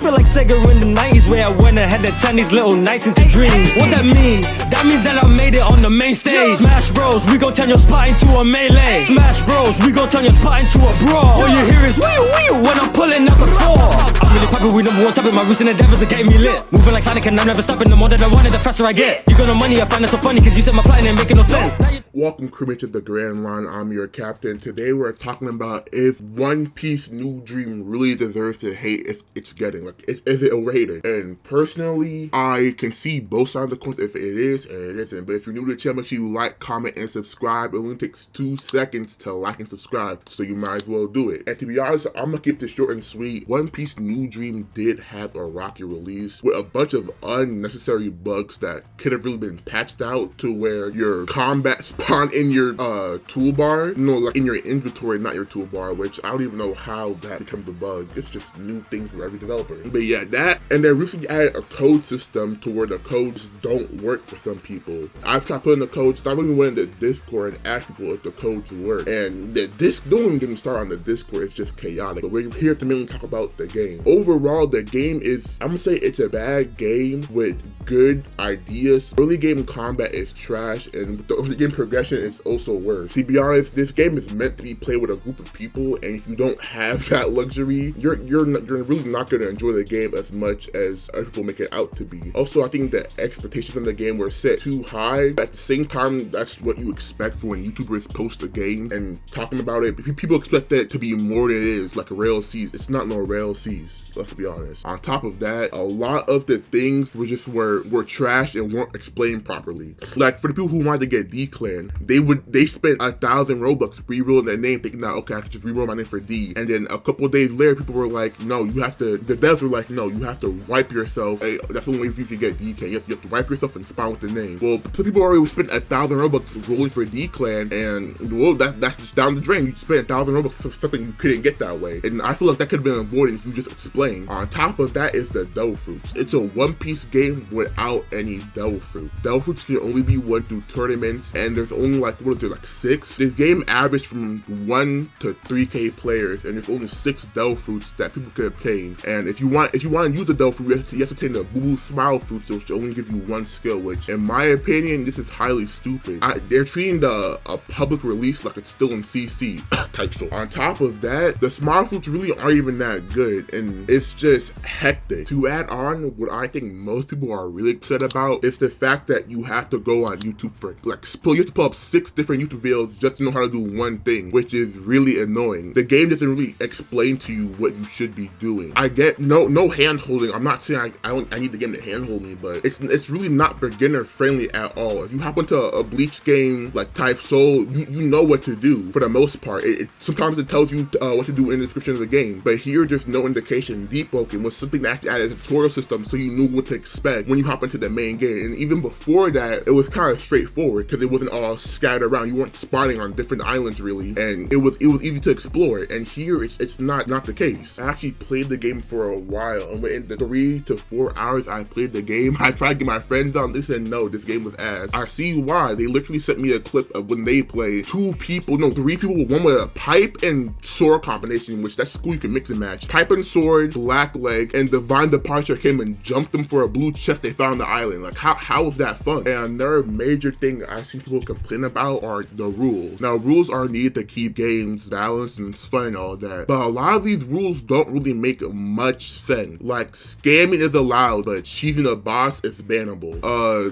feel like Sega in the 90s, where I went ahead to turn these little nights into dreams. What that means? That means that I made it on the main stage. Smash Bros, we gon' turn your spot into a melee. Smash Bros, we gon' turn your spot into a brawl. All you hear is wee wee when I'm pulling out the floor. I'm really poppin', we number one topic. My recent endeavors are getting me lit. Moving like Sonic and I'm never stopping. The more that I want it, the faster I get. You got no money, I find it so funny, cause you said my plan ain't making no sense. Welcome crewmate to the Grand Line. I'm your captain. Today we're talking about if One Piece New Dream really deserves to hate if it's getting, like, is it overrated? And personally, I can see both sides of the coin, if it is and it isn't. But if you're new to the channel, make sure you like, comment, and subscribe. It only takes 2 seconds to like and subscribe, so you might as well do it. And to be honest, I'm gonna keep this short and sweet. One Piece New Dream did have a rocky release with a bunch of unnecessary bugs that could have really been patched out to where your combat spawn in your toolbar, like in your inventory, not your toolbar, which I don't even know how that becomes a bug. It's just new things for every developer. But yeah, that, and they recently added a code system to where the codes don't work for some people. I've tried putting the codes, I really went into Discord and asked people if the codes work, and don't even get me started on the Discord, it's just chaotic. But we're here to mainly talk about the game. Overall, the game is, I'm gonna say it's a bad game with good ideas. Early game combat is trash, and the early game progression is also worse. To be honest, this game is meant to be played with a group of people, and if you don't have that luxury, you're really not going to enjoy the game as much as other people make it out to be. Also, I think the expectations in the game were set too high. At the same time, that's what you expect for when YouTubers post a game and talking about it. If people expect that to be more than it is, like a Rail C's, it's not no Rail C's. Let's be honest. On top of that, a lot of the things were trash and weren't explained properly. Like for the people who wanted to get D clan, they spent 1,000 Robux rerolling their name, thinking that okay, I could just reroll my name for D. And then a couple of days later, people were like, no, you have to. The devs were like, no, you have to wipe yourself. Hey, that's the only way you can get D clan. You have to wipe yourself and spawn with the name. Well, some people already spent 1,000 Robux rolling for D clan, and well, that's just down the drain. You spent 1,000 Robux for something you couldn't get that way. And I feel like that could have been avoided if you just explained. On top of that is the Devil Fruits. It's a One Piece game without any Devil Fruit. Devil Fruits can only be won through tournaments, and there's only like 6. This game averaged from 1 to 3k players, and there's only 6 Devil Fruits that people can obtain. And if you want to use a Devil Fruit, you have to obtain the Boo Boo Smile Fruits, which only give you 1 skill. Which, in my opinion, this is highly stupid. They're treating a public release like it's still in CC type. So on top of that, the Smile Fruits really aren't even that good, and it's just hectic. To add on, what I think most people are really upset about is the fact that you have to go on YouTube for you have to pull up 6 different YouTube videos just to know how to do one thing, which is really annoying. The game doesn't really explain to you what you should be doing. I get no hand holding. I'm not saying I need the game to hand hold me, but it's really not beginner friendly at all. If you hop into a Bleach game like Type Soul, you know what to do for the most part. Sometimes it tells you what to do in the description of the game, but here there's no indication. Deepwoken was something that actually added a tutorial system so you knew what to expect when you hop into the main game. And even before that, it was kind of straightforward because it wasn't all scattered around. You weren't spawning on different islands really, and it was easy to explore. And here it's not the case. I actually played the game for a while, and within the 3 to 4 hours I played the game, I tried to get my friends on. They said no, this game was ass. I see why. They literally sent me a clip of when they played. 3 people, one with a pipe and sword combination, which that's cool, you can mix and match. Pipe and sword, black leg, and Divine Departure came and jumped them for a blue chest they found on the island. Like how was that fun? And another major thing I see people complain about are the rules. Now, rules are needed to keep games balanced and fun and all that, but a lot of these rules don't really make much sense. Like scamming is allowed, but cheating a boss is bannable.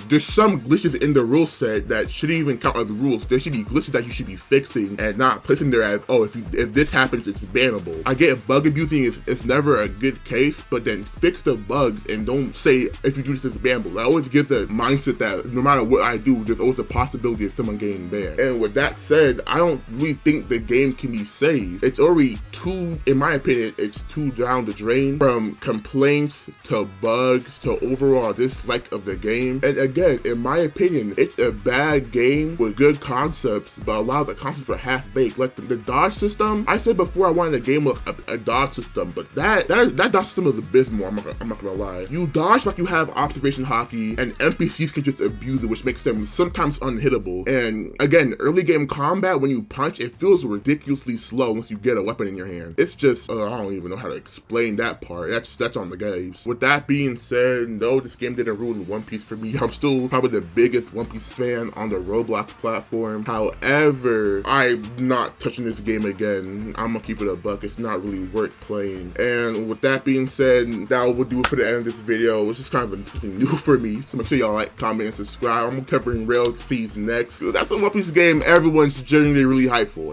There's some glitches in the rule set that shouldn't even count as rules. There should be glitches that you should be fixing and not placing there as, oh, if this happens, it's bannable. I get bug abusing is never a good case, but then fix the bugs and don't say if you do this, it's bannable. I always give the mindset that no matter what I do, there's always a possibility of someone getting banned. And with that said, I don't really think the game can be saved. It's already in my opinion, it's too down the drain, from complaints to bugs to overall dislike of the game. And again, in my opinion, it's a bad game with good concepts, but a lot of the concepts are half-baked. Like the dodge system, I said before I wanted a game with a dodge system, but that dodge system is abysmal. I'm not gonna lie. You dodge like you have options observation hockey, and NPCs can just abuse it, which makes them sometimes unhittable. And again, early game combat, when you punch, it feels ridiculously slow once you get a weapon in your hand. It's just, I don't even know how to explain that part. That's on the games. With that being said, no, this game didn't ruin One Piece for me. I'm still probably the biggest One Piece fan on the Roblox platform. However, I'm not touching this game again. I'm gonna keep it a buck. It's not really worth playing. And with that being said, that will do it for the end of this video. It's just kind of something new for me. So make sure y'all like, comment, and subscribe. I'm covering Rail Seas next. That's a One Piece game everyone's generally really hyped for.